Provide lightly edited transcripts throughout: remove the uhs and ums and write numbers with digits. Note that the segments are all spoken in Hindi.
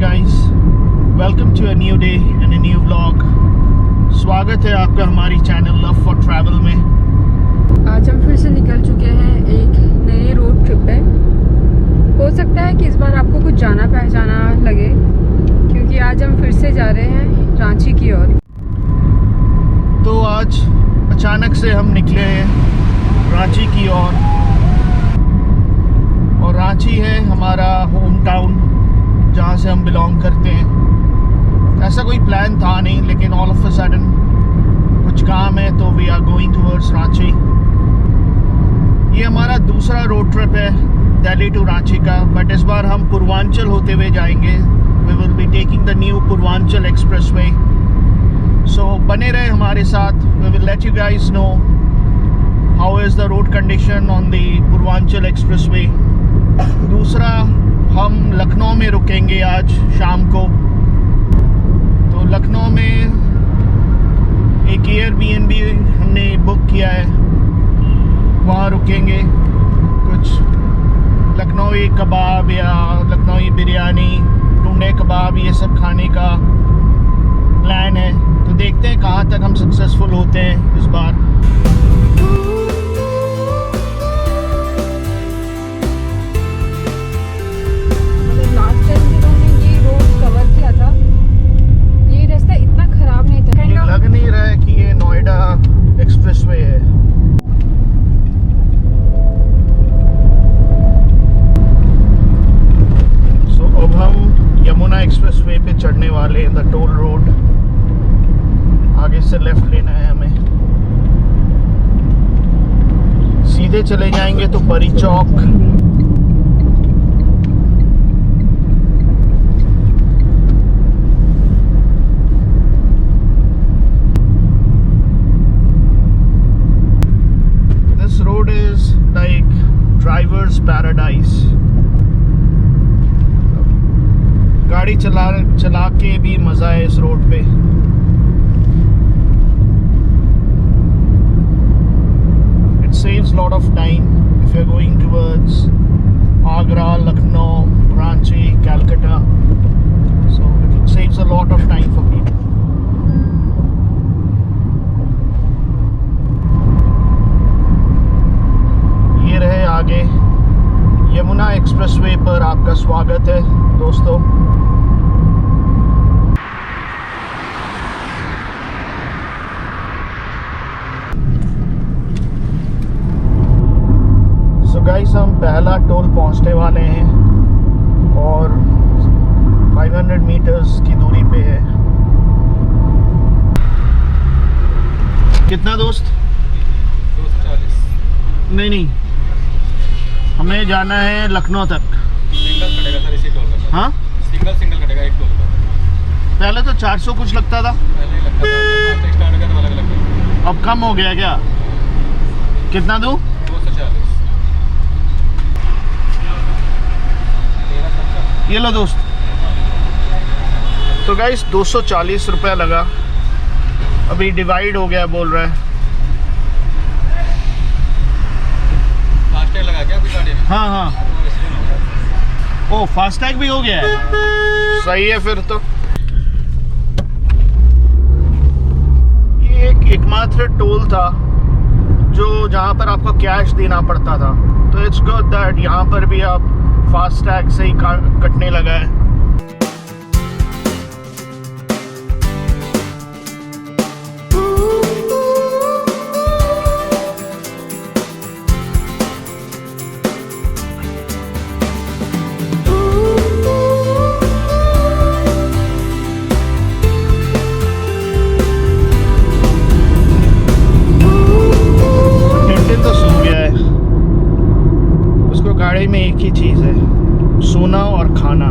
guys, welcome to a new day and a new vlog। स्वागत है आपका हमारी चैनल लव फॉर ट्रैवल में। आज हम फिर से निकल चुके हैं एक नई रोड ट्रिप पे। हो सकता है कि इस बार आपको कुछ जाना पहचाना लगे, क्योंकि आज हम फिर से जा रहे हैं रांची की ओर। तो आज अचानक से हम निकले हैं रांची की ओर, और रांची है हमारा होम टाउन जहाँ से हम बिलोंग करते हैं। ऐसा कोई प्लान था नहीं, लेकिन ऑल ऑफ अ सडन कुछ काम है तो we are going towards Ranchi. ये हमारा दूसरा रोड ट्रिप है दिल्ली टू रांची का, बट इस बार हम पूर्वांचल होते हुए जाएंगे। We will be taking the new Purvanchal expressway. So बने रहे हमारे साथ। We will let you guys know how is the road condition on the Purvanchal expressway. दूसरा, हम लखनऊ में रुकेंगे आज शाम को। तो लखनऊ में एक एयरबीएनबी हमने बुक किया है, वहाँ रुकेंगे। कुछ लखनऊई कबाब या लखनऊई बिरयानी, टुंडे कबाब, ये सब खाने का प्लान है। तो देखते हैं कहाँ तक हम सक्सेसफुल होते हैं इस बार। लग नहीं रहा है कि ये नोएडा एक्सप्रेसवे है। सो अब हम यमुना एक्सप्रेसवे पे चढ़ने वाले हैं, द टोल रोड। आगे से लेफ्ट लेना है हमें, सीधे चले जाएंगे तो परी चौक। Drivers paradise. गाड़ी चला के भी मज़ा है इस रोड पे। It saves lot of time if you are going towards Agra, Lucknow, Ranchi, Calcutta. So it saves a lot of time for people. ये रहे आगे यमुना एक्सप्रेसवे पर आपका स्वागत है दोस्तों। सो गाइस, हम पहला टोल पहुंचने वाले हैं और 500 मीटर्स की दूरी पे है। कितना दोस्त? 240। नहीं, हमें जाना है लखनऊ तक। सिंगल कटेगा सर इसी टोल का। हाँ, सिंगल कटेगा एक टोल का। पहले तो 400 कुछ लगता था। पहले लगता था, स्टार्ट किया तो अलग लगता। अब कम हो गया क्या? कितना दूँ? 240। ये लो दोस्त। तो गाइस 240 रुपया लगा। अभी डिवाइड हो गया बोल रहा है। लगा क्या अभी गाड़ी में? हाँ। ओ, फास्टैग भी हो गया है। सही है फिर तो। ये एकमात्र टोल था जो जहाँ पर आपको कैश देना पड़ता था। तो इट्स गुड दैट यहाँ पर भी आप फास्टैग से ही कटने लगा है। गाड़ी में एक ही चीज़ है, सोना और खाना।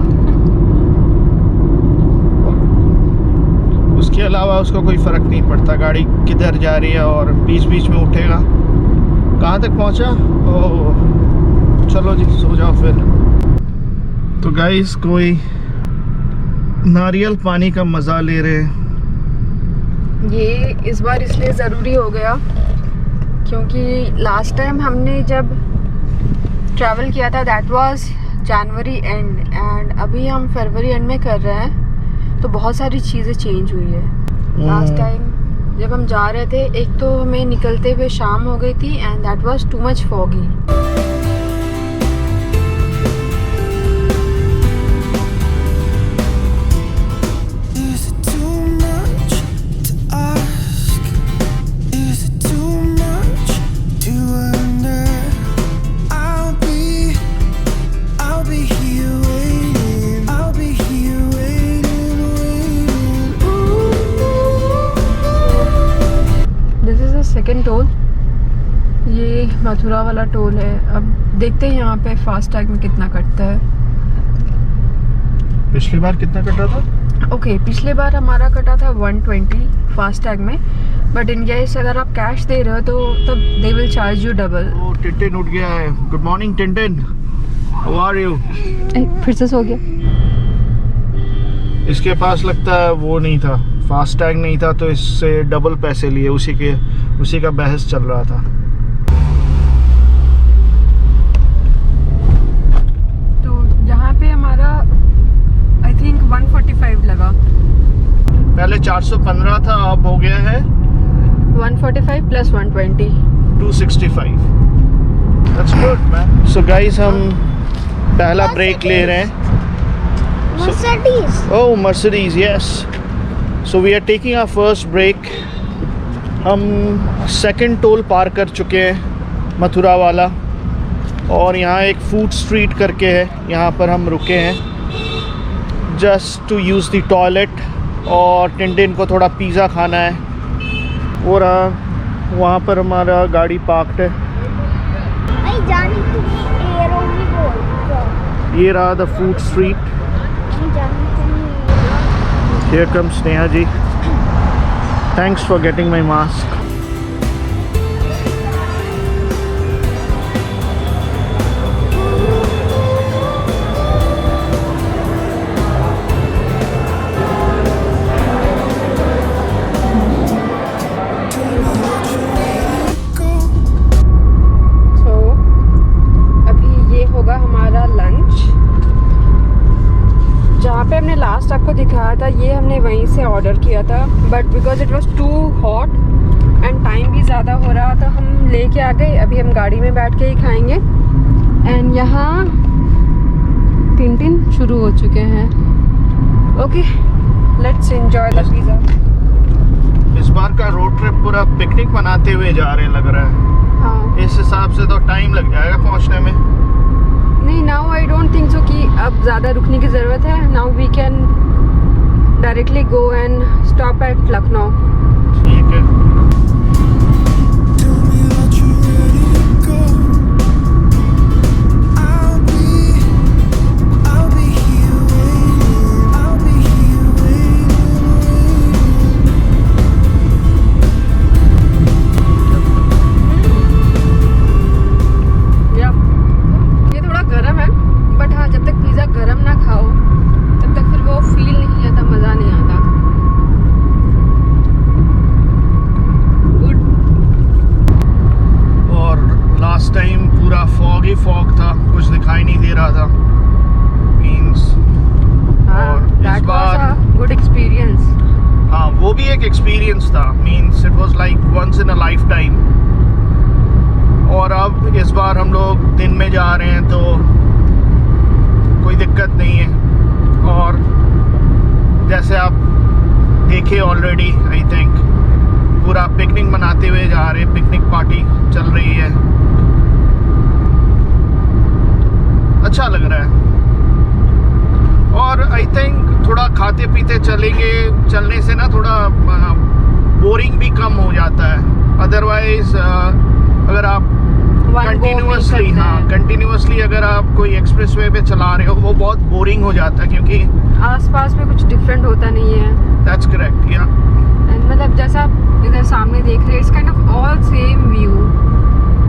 उसके अलावा उसको कोई फ़र्क नहीं पड़ता गाड़ी किधर जा रही है, और बीच बीच में उठेगा। कहाँ तक पहुँचा? ओह, चलो जी सो जाओ फिर। तो गाइस, कोई नारियल पानी का मज़ा ले रहे हैं। ये इस बार इसलिए ज़रूरी हो गया क्योंकि लास्ट टाइम हमने जब ट्रैवल किया था दैट वाज जनवरी एंड अभी हम फरवरी एंड में कर रहे हैं, तो बहुत सारी चीज़ें चेंज हुई है। लास्ट टाइम जब हम जा रहे थे, एक तो हमें निकलते हुए शाम हो गई थी and that was too much foggy. Second toll, ये मथुरा वाला टोल है। अब देखते हैं यहाँ पे फास्टैग में कितना कटता है। पिछली बार कितना कटा था? ओके, पिछले बार हमारा कटा था 120 फास्टैग में, बट इन केस अगर आप कैश दे रहे हो तो तब they will charge you double. ओ टिंटिन उठ गया है। Good morning Tintin, how are you? फिर से सो गया। इसके पास लगता है वो नहीं था, फास्टैग नहीं था, तो इससे डबल पैसे लिए। उसी का बहस चल रहा था। तो जहाँ पे हमारा आई थिंक 145 लगा, पहले 415 था, अब हो गया है 145 plus 120 265। That's good, man. So guys, हम पहला ब्रेक ले रहे हैं। Mercedes. Oh, Mercedes, yes. So we are taking our first break. हम सेकंड टोल पार कर चुके हैं, मथुरा वाला, और यहाँ एक फूड स्ट्रीट करके है, यहाँ पर हम रुके हैं just to use the toilet. और टिंटिन को थोड़ा पिज़्ज़ा खाना है। वो रहा, वहाँ पर हमारा गाड़ी पार्क्ड है। ये रहा the food street. Here comes Sneha ji. Thanks for getting my mask. Last आपको दिखाया था, ये हमने वहीं से ऑर्डर किया था, but because it was too hot and time भी ज़्यादा हो रहा था, हम लेके आ गए। अभी हम गाड़ी में बैठ के ही खाएंगे। एंड यहाँ टिंटिन शुरू हो चुके हैं। Okay, let's enjoy the pizza. इस बार का रोड ट्रिप पूरा पिकनिक मनाते हुए जा रहे लग रहा है। हाँ, इस हिसाब से तो टाइम लग जाएगा पहुँचने में। नहीं, now I don't think so कि अब ज़्यादा रुकने की ज़रूरत है। Now we can directly go and stop at Lucknow. ठीक है। फॉग था, कुछ दिखाई नहीं दे रहा था मींस। और इस बार गुड एक्सपीरियंस। हाँ, वो भी एक एक्सपीरियंस था, means it was like once in a life time. और अब इस बार हम लोग दिन में जा रहे हैं तो कोई दिक्कत नहीं है। और जैसे आप देखे ऑलरेडी, आई थिंक पूरा पिकनिक मनाते हुए जा रहे हैं, पिकनिक पार्टी चल रही है, अच्छा लग रहा है। और आई थिंक थोड़ा खाते पीते चलेंगे, चलने से ना थोड़ा बोरिंग भी कम हो जाता है। अदरवाइज अगर आप कंटिन्यूसली अगर आप कोई एक्सप्रेसवे पे चला रहे हो, वो बहुत बोरिंग हो जाता है, क्योंकि आसपास में कुछ डिफरेंट होता नहीं है। दैट्स करेक्ट, या मतलब जैसा आप इधर सामने देख रहे हैं, it's kind of all same view,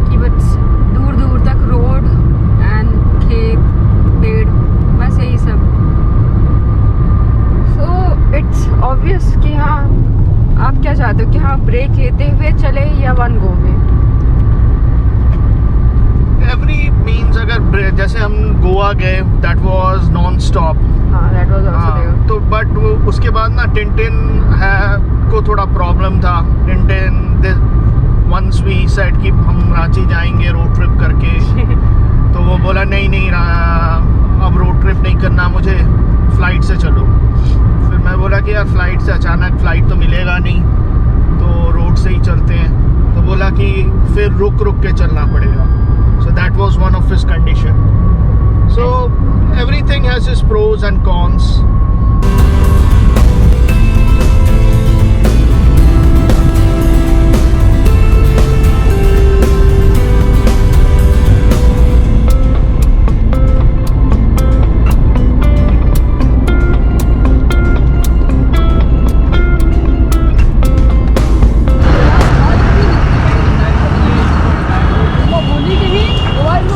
कि बस दूर दूर तक रोड एंड खेत, पेड़, बस यही सब। सो इट्स ऑब्वियस कि हाँ, आप क्या चाहते हो कि हाँ ब्रेक लेते हुए चले या वन गो में। एवरी मीन्स अगर जैसे हम गोवा गए दैट वाज नॉन स्टॉप। हाँ, that was also there. तो बट उसके बाद ना टिंटिन है को थोड़ा प्रॉब्लम था। टिंटिन वंस वी सेड कि हम रांची जाएंगे रोड ट्रिप करके तो वो बोला नहीं अब रोड ट्रिप नहीं करना मुझे, फ़्लाइट से चलो। फिर मैं बोला कि यार फ़्लाइट से अचानक फ़्लाइट तो मिलेगा नहीं, तो रोड से ही चलते हैं। तो बोला कि फिर रुक के चलना पड़ेगा। So that was one of his condition. So everything has his pros and cons.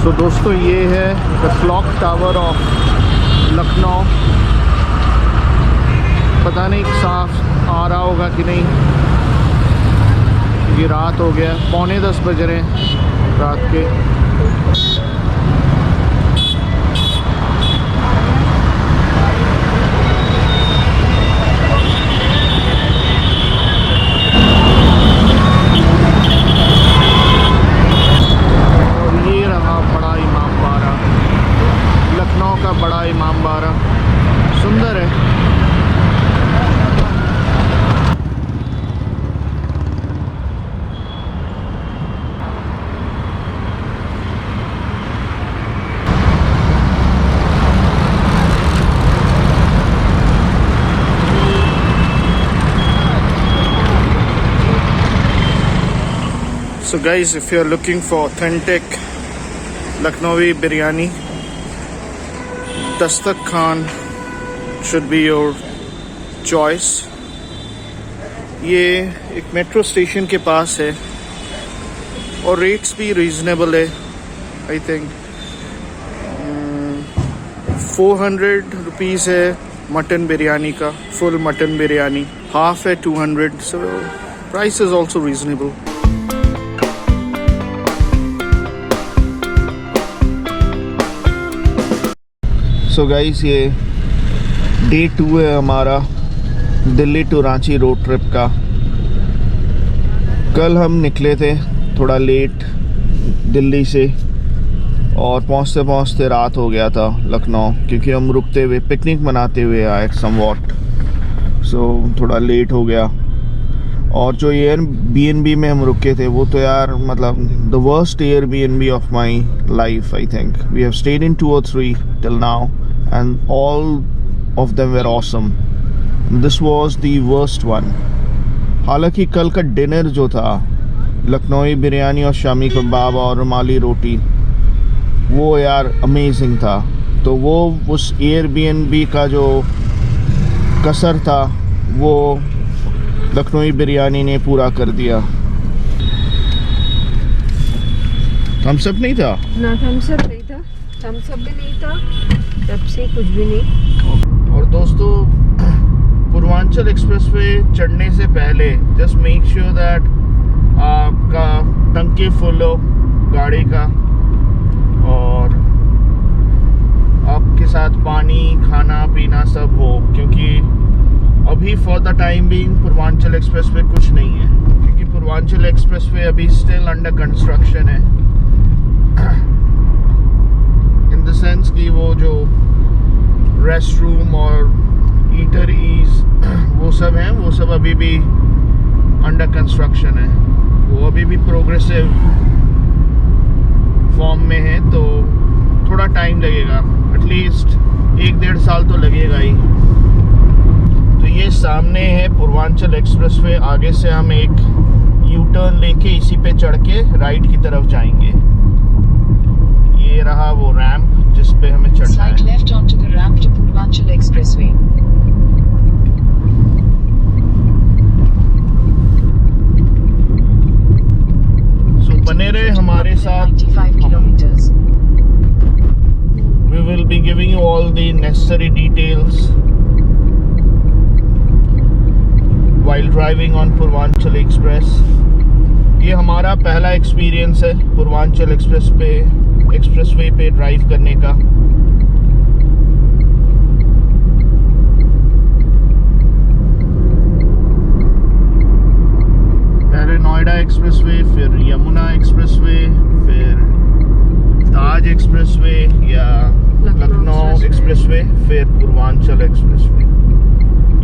तो दोस्तों ये है the clock tower of Lucknow. पता नहीं साफ आ रहा होगा कि नहीं, ये रात हो गया, 9:45 बज रहे हैं रात के। लखनऊ का बड़ा इमामबाड़ा सुंदर है। So guys, if you are looking for authentic Lucknowi biryani, Dastak Khan should be your choice। ये एक मेट्रो स्टेशन के पास है और रेट्स भी रीजनेबल है। आई थिंक 400 रुपीज़ है मटन बिरयानी का, फुल मटन बिरयानी, हाफ है 200। So price is also reasonable. So guys, ये डे 2 है हमारा Delhi to Ranchi road trip का। कल हम निकले थे थोड़ा लेट दिल्ली से और पहुंचते पहुंचते रात हो गया था लखनऊ, क्योंकि हम रुकते हुए पिकनिक मनाते हुए आए समवॉट। सो थोड़ा लेट हो गया। और जो एयरबीएनबी में हम रुके थे वो तो यार मतलब the worst Airbnb of my life. I think we have stayed in 2 or 3 till now and all of them were awesome. This was the worst one. हालांकि कल का डिनर जो था लखनवी बिरयानी और शामी कबाब और रुमाली रोटी, वो यार अमेजिंग था। तो वो उस एयरबीएनबी का जो कसर था वो लखनवी बिरयानी ने पूरा कर दिया। थम्स अप नहीं था ना, थम्स अप नहीं था, थम्स अप भी नहीं था, पेप्सी कुछ भी नहीं। और दोस्तों, पूर्वांचल एक्सप्रेसवे चढ़ने से पहले जस्ट मेक श्योर दैट आपका टंकी फुल हो गाड़ी का और आपके साथ पानी, खाना पीना सब हो, क्योंकि अभी for the time being Purvanchal expressway कुछ नहीं है, क्योंकि पूर्वांचल एक्सप्रेसवे अभी स्टिल अंडर कंस्ट्रक्शन है। इन द सेंस कि वो जो रेस्ट रूम और ईटरीज वो सब हैं, वो सब अभी भी अंडर कंस्ट्रक्शन है, वो अभी भी प्रोग्रेसिव फॉर्म में है। तो थोड़ा टाइम लगेगा, एटलीस्ट 1-1.5 साल तो लगेगा ही। तो ये सामने है पूर्वांचल एक्सप्रेसवे। आगे से हम एक यू टर्न लेके इसी पे चढ़ के राइट की तरफ जाएंगे। ये रहा वो रैंप जिस पे हमें चढ़ना है। Slide left onto the ramp to Purvanchal Expressway. So बने रहे हमारे साथ। 95 kilometers. We will be giving you all the necessary details while driving on Purvanchal Express। ये हमारा पहला एक्सपीरियंस है पूर्वांचल एक्सप्रेस पे एक्सप्रेसवे पे ड्राइव करने का। पहले नोएडा एक्सप्रेसवे, फिर यमुना एक्सप्रेसवे, फिर ताज एक्सप्रेसवे या लखनऊ एक्सप्रेसवे, फिर पूर्वांचल एक्सप्रेसवे।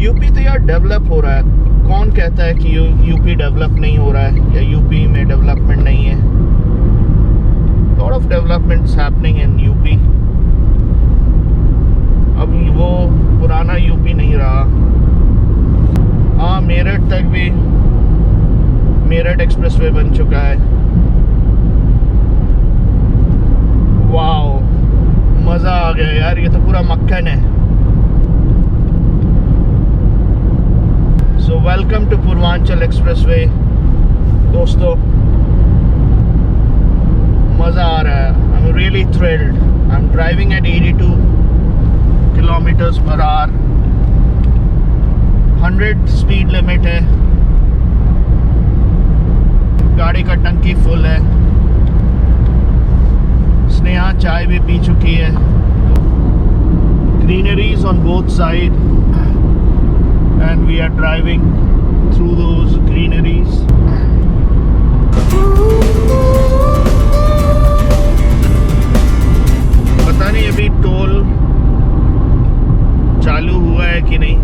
यूपी तो यार डेवलप हो रहा है। कौन कहता है कि यूपी डेवलप नहीं हो रहा है या यूपी में डेवलपमेंट नहीं है? Lot of developments happening in UP. अब वो पुराना यूपी नहीं रहा। हाँ, मेरठ तक भी मेरठ एक्सप्रेसवे बन चुका है। वाओ, मज़ा आ गया यार, ये तो पूरा मक्खन है। So welcome to Purvanchal expressway दोस्तों, मज़ा आ रहा है। I am really thrilled. I am driving at 82 kilometres per hour. 100 speed limit है। गाड़ी का टंकी फुल है। स्नेहा चाय भी पी चुकी है। Greeneries on both side and we are driving through those greeneries. पता नहीं अभी टोल चालू हुआ है कि नहीं।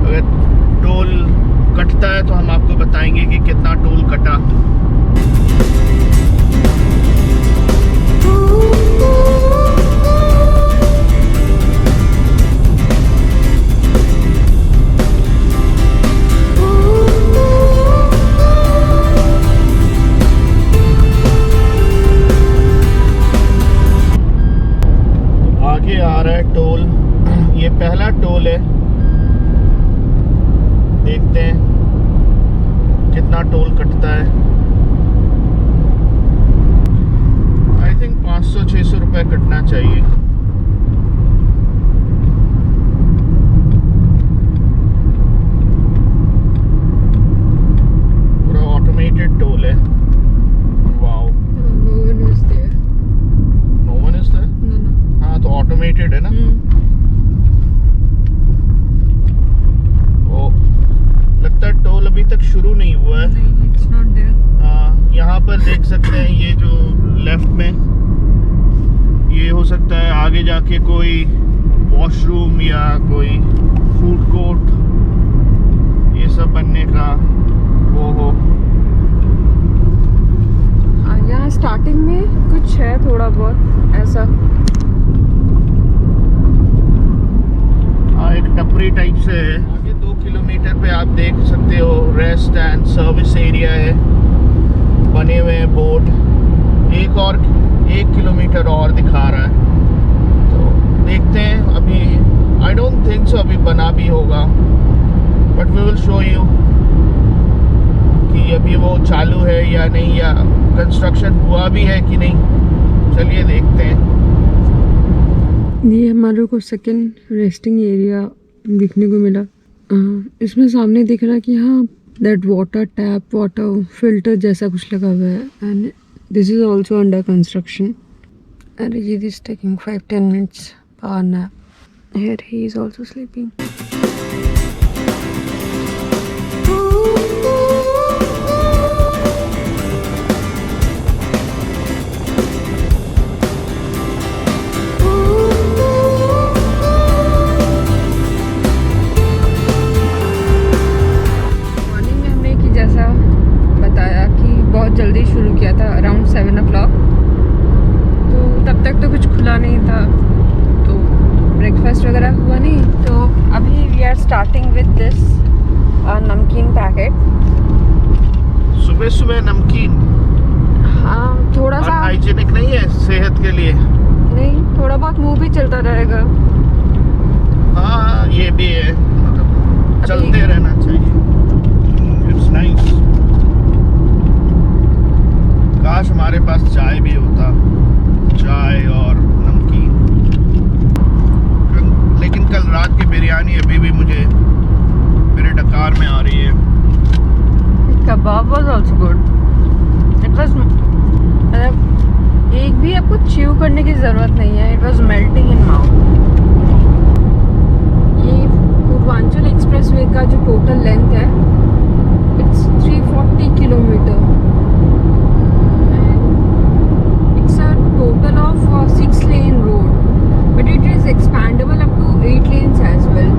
अगर टोल कटता है तो हम आपको बताएंगे कि कितना टोल कटा। आ रहा है टोल। ये पहला टोल है। देखते हैं कितना टोल कटता है। आई थिंक 500-600 रुपए कटना चाहिए। पूरा ऑटोमेटेड टोल है। Wow, no one is there. हाँ, तो ऑटोमेटेड है ना। ओ, लगता है टोल अभी तक शुरू नहीं हुआ है। नहीं, it's not there. हाँ, यहाँ पर देख सकते हैं ये जो लेफ्ट में, ये हो सकता है आगे जाके कोई वॉशरूम या कोई फूड कोर्ट ये सब बनने का वो हो। यहाँ स्टार्टिंग में कुछ है थोड़ा बहुत ऐसा। एक टपरी टाइप से है। आगे 2 किलोमीटर पे आप देख सकते हो रेस्ट एंड सर्विस एरिया है, बने हुए हैं बोर्ड। 1 किलोमीटर और दिखा रहा है, तो देखते हैं। अभी आई डोंट थिंक सो अभी बना भी होगा, but we will show you कि अभी वो चालू है या नहीं, या कंस्ट्रक्शन हुआ भी है कि नहीं। चलिए देखते हैं। ये हमारे को सेकंड रेस्टिंग एरिया दिखने को मिला। इसमें सामने दिख रहा है कि हाँ, that water tap, water filter जैसा कुछ लगा हुआ है। And this is also under construction. And ये is taking 5-10 minutes power nap. Here he is also sleeping. जल्दी शुरू किया था अराउंड 7 o'clock, तो तब तक तो कुछ खुला नहीं था, तो ब्रेकफास्ट वगैरह हुआ नहीं। तो अभी we are starting with this नमकीन पैकेट। सुबह सुबह नमकीन? हाँ, थोड़ा सा हाइजीनिक नहीं है सेहत के लिए। नहीं, थोड़ा बहुत मुंह भी चलता रहेगा। हाँ, ये भी है, मतलब चलते रहना चाहिए। It's nice. काश हमारे पास चाय भी होता, चाय और नमकीन। लेकिन कल रात की बिरयानी अभी भी मुझे मेरे डकार में आ रही है। Kebab was also good. It was मतलब एक भी आपको च्यू करने की ज़रूरत नहीं है। It was melting in mouth. ये पूर्वांचल एक्सप्रेसवे का जो टोटल लेंथ है it's 340 kilometre. It's a total of 6 lane road, but it is expandable up to 8 lanes as well.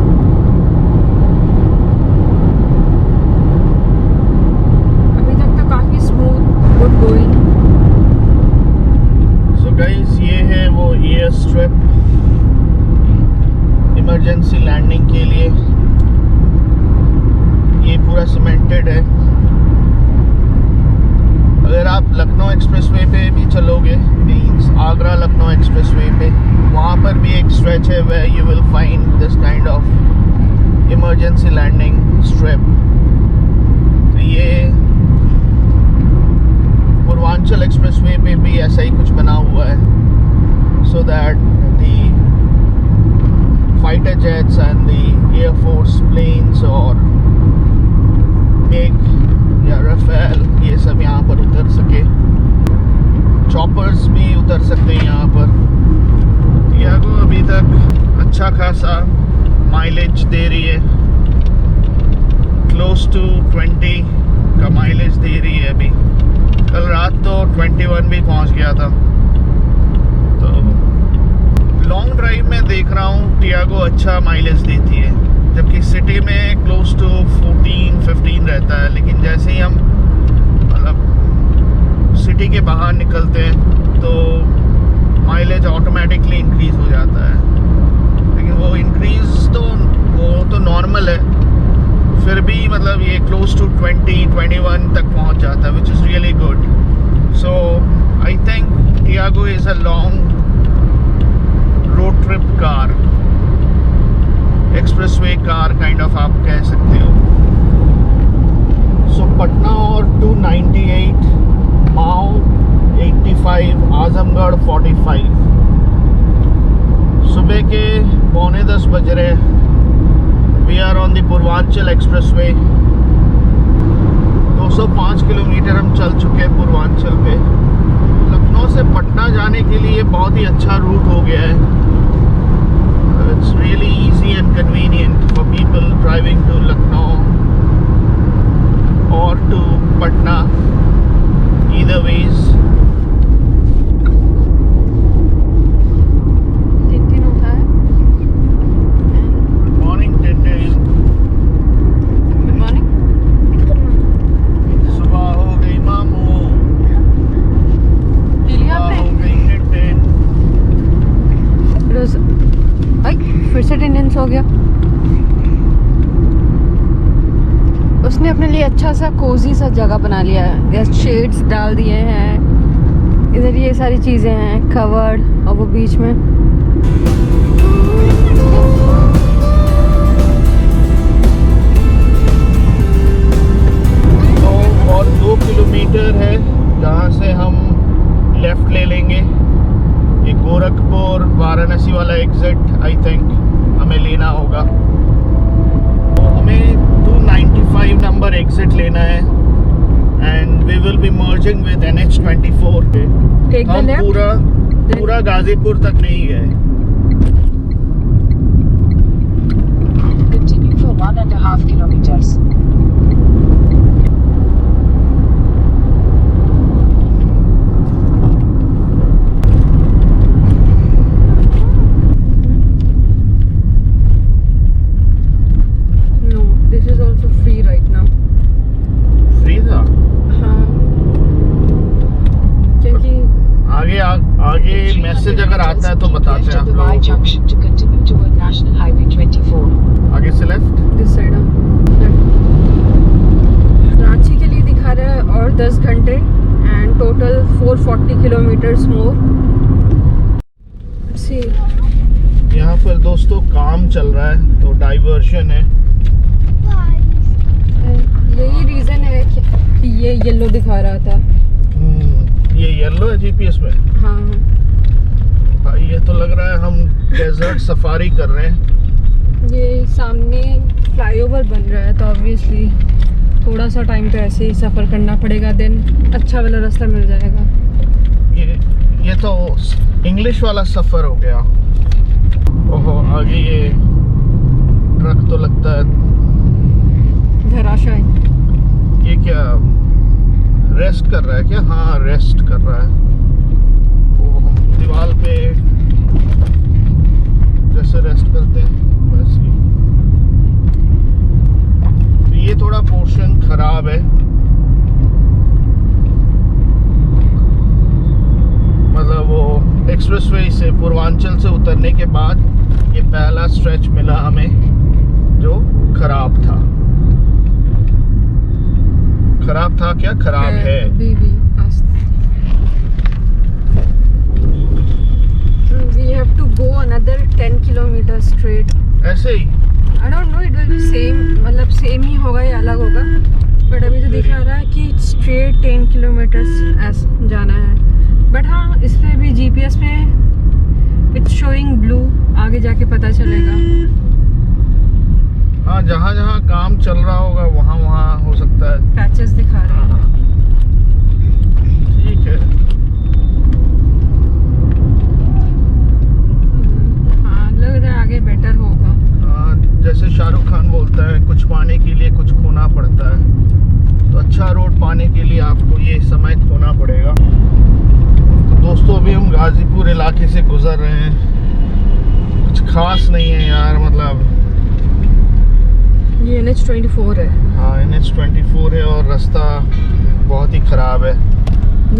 अभी तक तो काफ़ी smooth good going. So guys, ये है वो एयर स्ट्रिप इमरजेंसी लैंडिंग के लिए। ये पूरा सीमेंटेड है। अगर आप लखनऊ एक्सप्रेसवे पे भी चलोगे, मीन्स आगरा लखनऊ एक्सप्रेसवे पे, वहाँ पर भी एक स्ट्रेच है where you will find this kind of emergency landing strip. तो ये पूर्वांचल एक्सप्रेसवे पे भी ऐसा ही कुछ बना हुआ है, so that the fighter jets and the air force planes और मेक या राफेल ये सब यहाँ पर उतर सके। चॉपर्स भी उतर सकते हैं यहाँ पर। टियागो अभी तक अच्छा खासा माइलेज दे रही है, क्लोज टू 20 का माइलेज दे रही है अभी। कल रात तो 21 भी पहुंच गया था। तो लॉन्ग ड्राइव में देख रहा हूँ टियागो अच्छा माइलेज देती है, जबकि सिटी में क्लोज टू 14-15 रहता है। लेकिन जैसे ही हम मतलब सिटी के बाहर निकलते हैं तो माइलेज ऑटोमेटिकली इंक्रीज़ हो जाता है। लेकिन वो इंक्रीज़ तो नॉर्मल है, फिर भी मतलब ये क्लोज टू 20-21 तक पहुंच जाता है, which is really good. So I think Tiago is a long road trip car, expressway car kind of आप कह सकते हो। सो पटना और 298, माओ 85, आजमगढ़ 45। सुबह के 9:45 बज रहे। We are on the Purvanchal expressway. 205 kilometre हम चल चुके हैं पूर्वांचल पे। लखनऊ से पटना जाने के लिए बहुत ही अच्छा रूट हो गया है। It's really easy and convenient for people driving to Lucknow और टू पटना, ईदर वेज। फिर से अटेंडेंस हो गया। उसने अपने लिए अच्छा सा कोजी सा जगह बना लिया है, शेड्स डाल दिए हैं, इधर ये सारी चीज़ें हैं कवर्ड, और वो बीच में तो और 2 किलोमीटर है जहाँ से हम लेफ़्ट ले लेंगे। ये गोरखपुर वाराणसी वाला एग्जिट आई थिंक हमें लेना होगा। तो हमें 295 नंबर एग्जिट लेना है and we will be merging with NH24 पे। हम पूरा गाजीपुर तक नहीं गए। Continue for 1.5 kilometers. आगे मैसेज अगर आता है तो बताते हैं आप लोगों को। आगे से लेफ्ट दिस साइड रांची के लिए दिखा रहा है और 10 घंटे एंड टोटल 440 किलोमीटर्स मोर। यहाँ पर दोस्तों काम चल रहा है तो डाइवर्शन है। यही रीज़न है कि ये येलो दिखा रहा था। ये येलो है जीपीएस में। हाँ भाई ये तो लग रहा है हम डेजर्ट सफारी कर रहे हैं। ये सामने फ्लाईओवर बन रहा है तो ऑब्वियसली थोड़ा सा टाइम तो ऐसे ही सफ़र करना पड़ेगा, देन अच्छा वाला रास्ता मिल जाएगा। ये तो इंग्लिश वाला सफ़र हो गया। ओहो, आगे ये ट्रक तो लगता है धराशायी। ये क्या रेस्ट कर रहा है क्या? हाँ, रेस्ट कर रहा है। वो हम दीवार पे जैसे रेस्ट करते हैं वैसे ही। तो ये थोड़ा पोर्शन खराब है, मतलब वो एक्सप्रेसवे से पूर्वांचल से उतरने के बाद ये पहला स्ट्रेच मिला हमें जो खराब था। खराब था क्या? खराब है। We have to go another 10 kilometers straight. ऐसे ही I don't know, it will be same, मतलब सेम ही होगा या अलग होगा, बट अभी तो दिखा रहा है कि स्ट्रेट 10 किलोमीटर्स जाना है। बट हाँ, इस पे भी जीपीएस में इट्स शोइंग ब्लू, आगे जाके पता चलेगा। हाँ, जहाँ जहाँ काम चल रहा होगा वहाँ वहाँ हो सकता है पैचेस दिखा रहे हैं। ठीक है। हाँ, लग रहा है आगे बेटर होगा। हाँ, जैसे शाहरुख खान बोलता है, कुछ पाने के लिए कुछ खोना पड़ता है। तो अच्छा रोड पाने के लिए आपको ये समय खोना पड़ेगा। तो दोस्तों, अभी हम गाजीपुर इलाके से गुजर रहे हैं। कुछ खास नहीं है यार, मतलब ये NH24 है। हाँ, NH24 है और रास्ता बहुत ही ख़राब है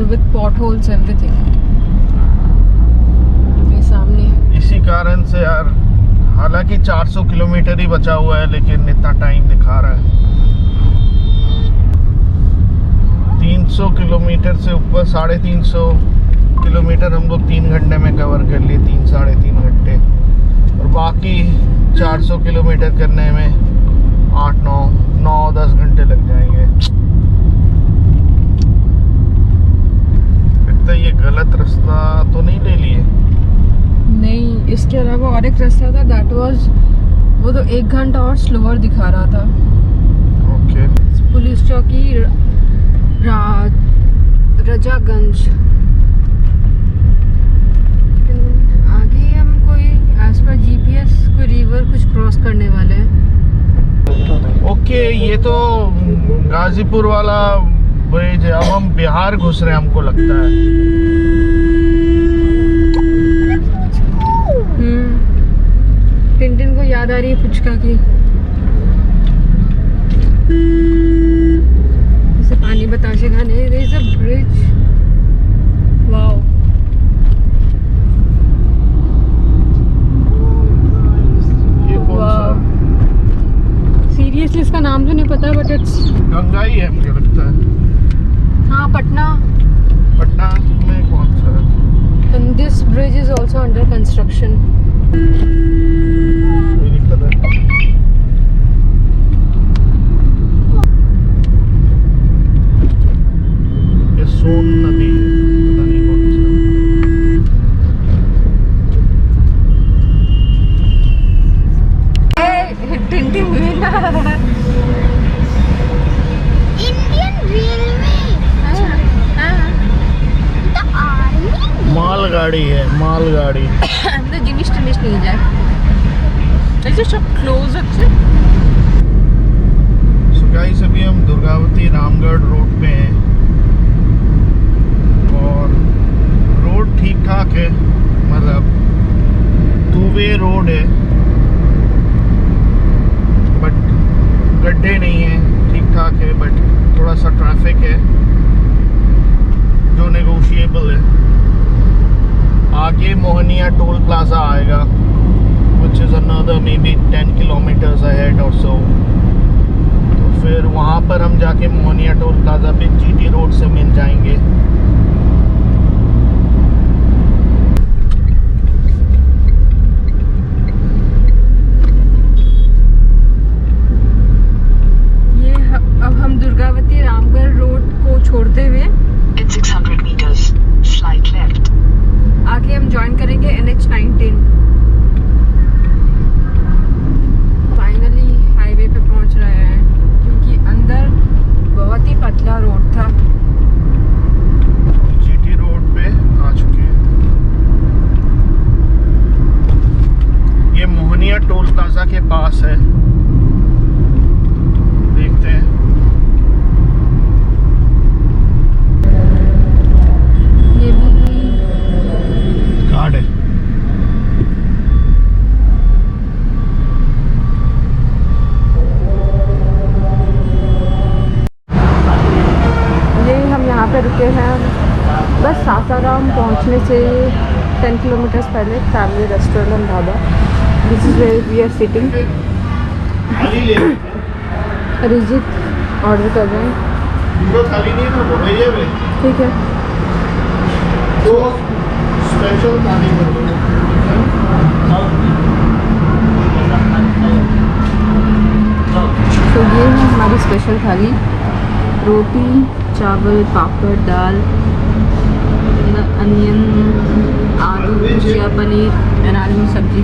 विद पॉटहोल्स एवरीथिंग। ये सामने इसी कारण से यार, हालांकि 400 किलोमीटर ही बचा हुआ है लेकिन इतना टाइम दिखा रहा है। 300 किलोमीटर से ऊपर, 350 किलोमीटर हम लोग 3 घंटे में कवर कर लिए, 3-3.5 घंटे। और बाकी 400 किलोमीटर करने में 8-9-10 घंटे लग जाएंगे। लगता है ये गलत रास्ता तो नहीं ले लिए? नहीं, इसके अलावा और एक रास्ता था, दैट वाज, वो तो 1 घंटा और स्लोअर दिखा रहा था। ओके। पुलिस चौकी रजागंज। आगे हम कोई एज पर जीपीएस कोई रिवर कुछ क्रॉस करने वाले हैं। ओके, ये तो गाजीपुर वाला ब्रिज है। अब हम बिहार घुस रहे हैं हमको लगता है। टिंटिन को याद आ रही है पुचका की। इसे पानी बताशे खाने। There is a bridge, wow. ये कौन सा? सीरियसली इसका नाम तो नहीं पता, बट इट्स गंगा ही है मुझे लगता है। हाँ, पटना। पटना में कौन सा है? And this bridge is also under construction. कोई दिक्कत है? ये सोन नदी है, पता नहीं कौन सा। Tintin Indian Railway. The army. मालगाड़ी है, मालगाड़ी। अंदर जिनिस टिनिस नहीं जाए, ऐसे सब क्लोज अच्छे। सो गाइस, अभी हम दुर्गावती रामगढ़ रोड पे हैं और रोड ठीक ठाक है, मतलब 2-वे रोड है, बट गड्ढे नहीं है, ठीक ठाक है। बट थोड़ा सा ट्रैफिक है जो नेगोशिएबल है। आगे मोहनिया टोल प्लाजा आएगा, which is another maybe 10 kilometers ahead or so। तो फिर वहाँ पर हम जाके मोहनिया टोल प्लाजा पे जीटी रोड से मिल जाएंगे। अब हम दुर्गावती रामगढ़ रोड को छोड़ते हुए In 600 meters, slight left. आगे हम ज्वाइन करेंगे NH19। फाइनली हाईवे पे पहुंच रहे हैं, क्योंकि अंदर बहुत ही पतला रोड था। प्लाजा के पास है, देखते हैं। ये भी कार्ड है। ये हम यहाँ पे रुके हैं बस सासाराम पहुँचने से 10 किलोमीटर्स पहले, family restaurant and dhaba. This is where we are sitting. Arijit order कर रहे हैं। थाली नहीं है ना, वो भैया वे ठीक है। तो स्पेशल थाली कर दो। तो ये है हमारी स्पेशल थाली, रोटी, चावल, पापड़, दाल, अनियन, आलू भुजिया, पनीर एंड आलू सब्जी।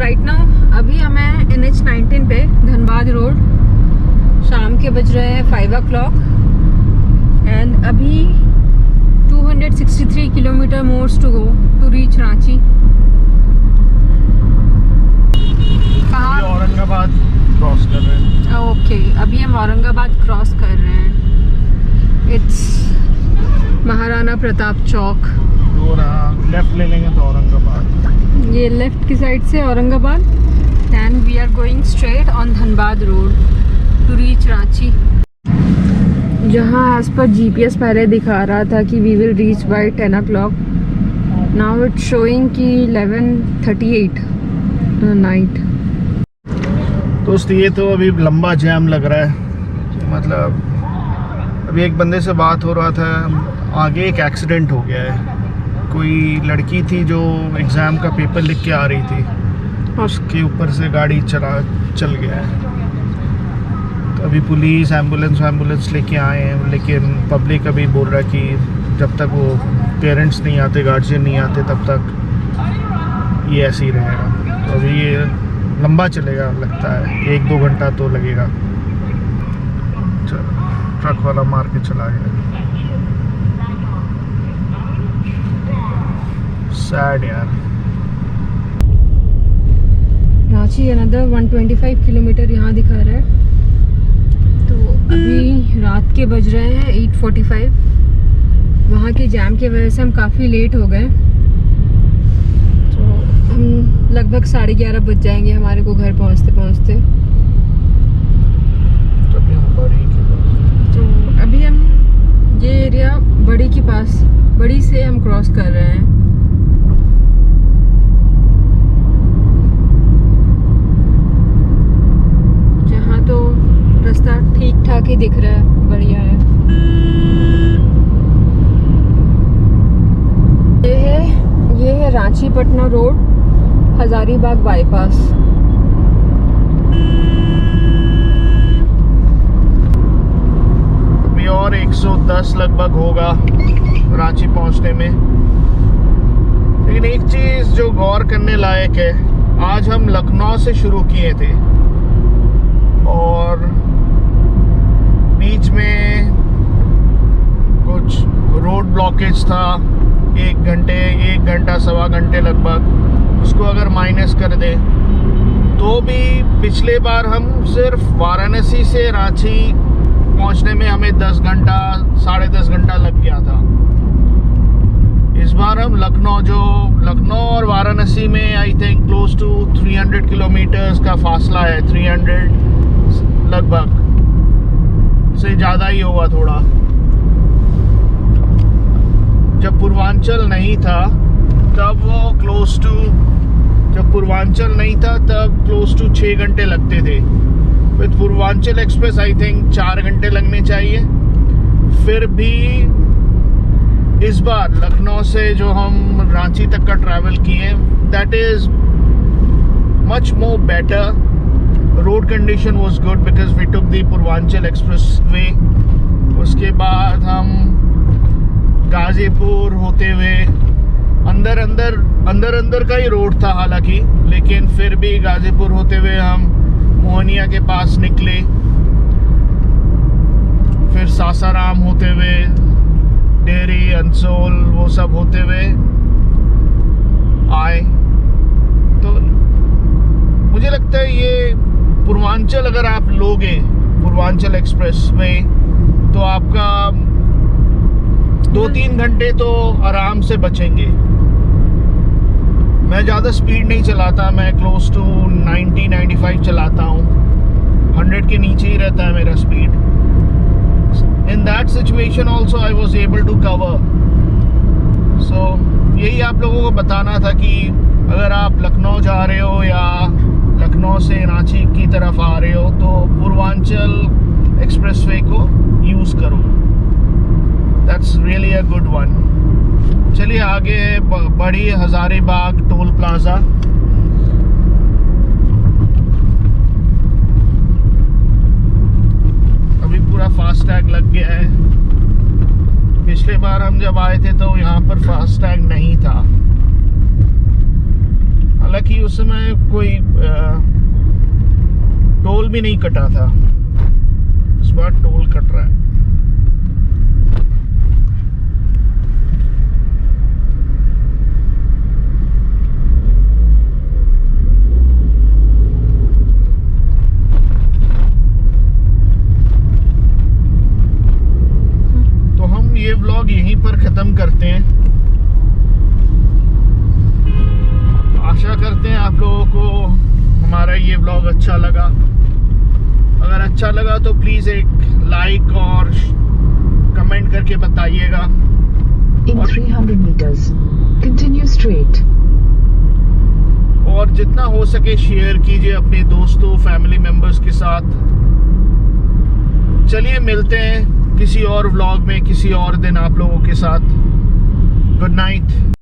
राइट नाउ अभी हमें NH19 पे धनबाद रोड, शाम के बज रहे हैं 5 o'clock एंड अभी 263 kilometre mores to go to reach Ranchi. कहाँ? औरंगाबाद क्रॉस कर रहे हैं। ओके, अभी हम औरंगाबाद क्रॉस कर रहे हैं। इट्स महाराणा प्रताप चौक। लेफ्ट ले लेंगे तो औरंगाबाद। ये लेफ्ट की साइड से Aurangabad and we are going straight on Dhanbad road to reach Ranchi. जहाँ एज पर GPS पहले दिखा रहा था कि we will reach by 10 o'clock, now it's showing कि 11:38 नाइट। दोस्त ये तो अभी लंबा जैम लग रहा है, मतलब अभी एक बंदे से बात हो रहा था, आगे एक एक्सीडेंट हो गया है। कोई लड़की थी जो एग्ज़ाम का पेपर लिख के आ रही थी, उसके ऊपर से गाड़ी चल गया है। तो अभी पुलिस एम्बुलेंस लेके आए हैं, लेकिन पब्लिक अभी बोल रहा है कि जब तक वो पेरेंट्स नहीं आते, गार्जियन नहीं आते, तब तक ये ऐसे ही रहेगा। तो अभी ये लंबा चलेगा, लगता है 1-2 घंटा तो लगेगा। चलो, ट्रक वाला मार के चला गया। सैड यार। रांची अनदर 125 किलोमीटर यहाँ दिखा रहा है। तो अभी रात के बज रहे हैं 8:45। वहाँ के जैम की वजह से हम काफ़ी लेट हो गए, तो हम लगभग 11:30 बज जाएंगे हमारे को घर पहुँचते। तो अभी हम ये एरिया बड़ी से हम क्रॉस कर रहे हैं। जहाँ तो रास्ता ठीक ठाक ही दिख रहा है, बढ़िया है। ये है रांची पटना रोड, हजारीबाग बाईपास। और 110 लगभग होगा रांची पहुंचने में। लेकिन एक चीज़ जो गौर करने लायक है, आज हम लखनऊ से शुरू किए थे और बीच में कुछ रोड ब्लॉकेज था, 1 घंटा सवा घंटे लगभग। उसको अगर माइनस कर दे तो भी पिछले बार हम सिर्फ वाराणसी से रांची पहुंचने में हमें 10 घंटा 10.5 घंटा लग गया था। इस बार हम लखनऊ और वाराणसी में I think close to 300 kilometres का फासला है, 300 लगभग से ज़्यादा ही होगा थोड़ा। जब पूर्वांचल नहीं था तब क्लोज टू 6 घंटे लगते थे। With Purvanchal express I think 4 घंटे लगने चाहिए। फिर भी इस बार लखनऊ से जो हम रांची तक का ट्रैवल किए, that is much more better. Road condition was good because we took the Purvanchal expressway. उसके बाद हम गाजीपुर होते हुए अंदर का ही रोड था हालांकि, लेकिन फिर भी गाजीपुर होते हुए हम मोहनिया के पास निकले, फिर सासाराम होते हुए डेरी, अंसोल, वो सब होते हुए आए। अगर आप लोगे पूर्वांचल एक्सप्रेस में तो आपका 2-3 घंटे तो आराम से बचेंगे। मैं ज़्यादा स्पीड नहीं चलाता, मैं क्लोज टू 90-95 चलाता हूँ, 100 के नीचे ही रहता है मेरा speed. In that situation also I was able to cover. So यही आप लोगों को बताना था कि अगर आप लखनऊ जा रहे हो या लखनऊ से रांची की तरफ आ रहे हो तो पूर्वांचल एक्सप्रेसवे को यूज़ करो। That's really a good one. चलिए आगे बड़ी हजारीबाग टोल प्लाजा। अभी पूरा फास्टैग लग गया है। पिछले बार हम जब आए थे तो यहाँ पर फास्टैग नहीं था, हालांकि उस समय कोई टोल भी नहीं कटा था। इस बार टोल कट रहा है। तो हम ये व्लॉग यहीं पर ख़त्म करते हैं। आशा करते हैं आप लोगों को हमारा ये व्लॉग अच्छा लगा। अगर अच्छा लगा तो प्लीज़ एक लाइक और कमेंट करके बताइएगा। In 300 meters, continue straight. और जितना हो सके शेयर कीजिए अपने दोस्तों फैमिली मेम्बर्स के साथ। चलिए मिलते हैं किसी और व्लॉग में किसी और दिन आप लोगों के साथ। Good night.